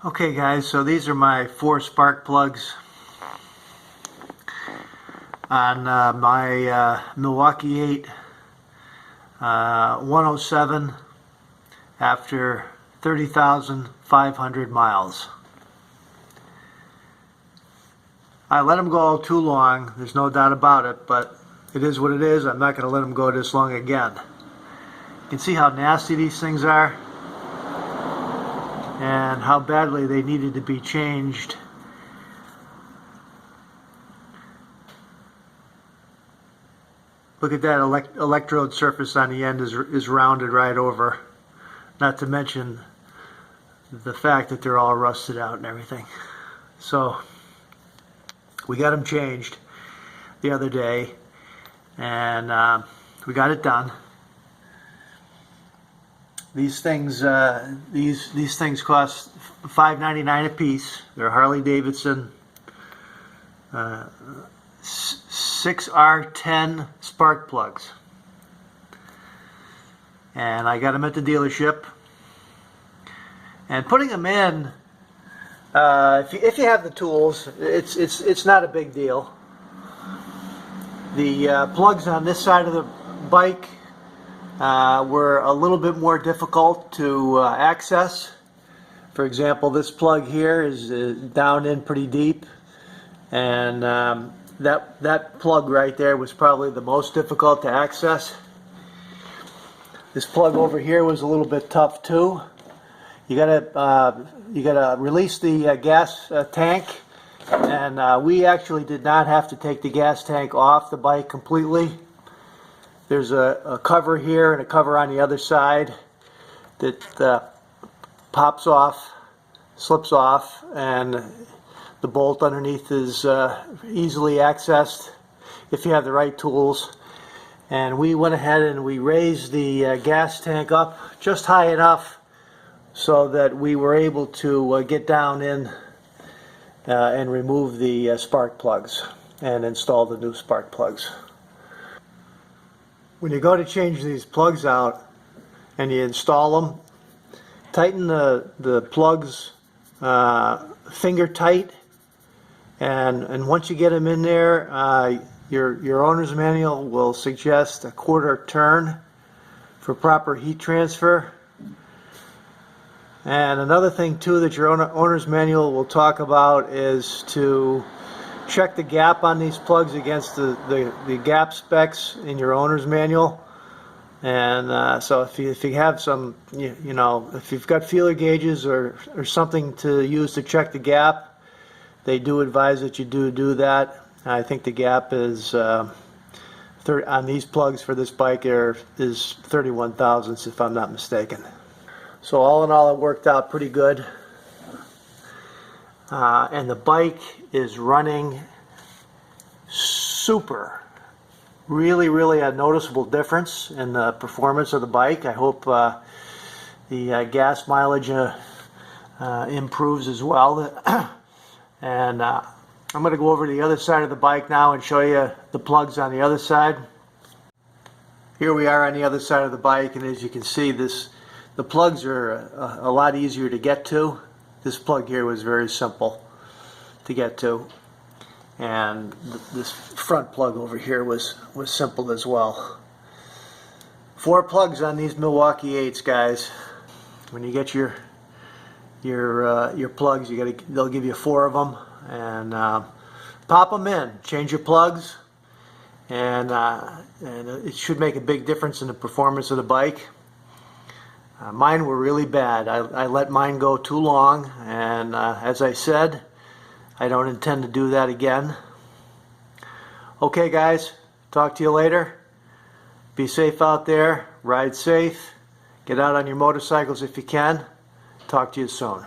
Okay guys, so these are my 4 spark plugs on my Milwaukee 8 107 after 30,500 miles. I let them go all too long, there's no doubt about it, but it is what it is. I'm not going to let them go this long again. You can see how nasty these things are and how badly they needed to be changed. Look at that electrode surface on the end is rounded right over. Not to mention the fact that they're all rusted out and everything. So we got them changed the other day, and we got it done. These things these things cost $5.99 a piece. They're Harley Davidson 6R10 spark plugs, and I got them at the dealership. And putting them in, if you have the tools, it's not a big deal. The plugs on this side of the bike were a little bit more difficult to access. For example, this plug here is down in pretty deep, and that plug right there was probably the most difficult to access. This plug over here was a little bit tough too. You gotta release the gas tank, and we actually did not have to take the gas tank off the bike completely. There's a cover here and a cover on the other side that pops off, slips off, and the bolt underneath is easily accessed if you have the right tools. And we went ahead and we raised the gas tank up just high enough so that we were able to get down in and remove the spark plugs and install the new spark plugs. When you go to change these plugs out and you install them, tighten the plugs finger tight, and once you get them in there, your owner's manual will suggest a 1/4 turn for proper heat transfer. And another thing too that your owner's manual will talk about is to check the gap on these plugs against the gap specs in your owner's manual. And so if you have some, you know, if you've got feeler gauges or something to use to check the gap, they do advise that you do that. I think the gap is on these plugs for this bike is 31 thousandths, if I'm not mistaken. So all in all, it worked out pretty good. And the bike is running super. Really a noticeable difference in the performance of the bike. I hope the gas mileage improves as well. And I'm going to go over to the other side of the bike now and show you the plugs on the other side. Here we are on the other side of the bike, and as you can see, the plugs are a lot easier to get to. This plug here was very simple to get to, and this front plug over here was simple as well. 4 plugs on these Milwaukee 8s, guys. When you get your plugs, they'll give you 4 of them, and pop them in, change your plugs, and it should make a big difference in the performance of the bike. Mine were really bad. I let mine go too long, and as I said, I don't intend to do that again. Okay guys, talk to you later. Be safe out there, ride safe, get out on your motorcycles if you can. Talk to you soon.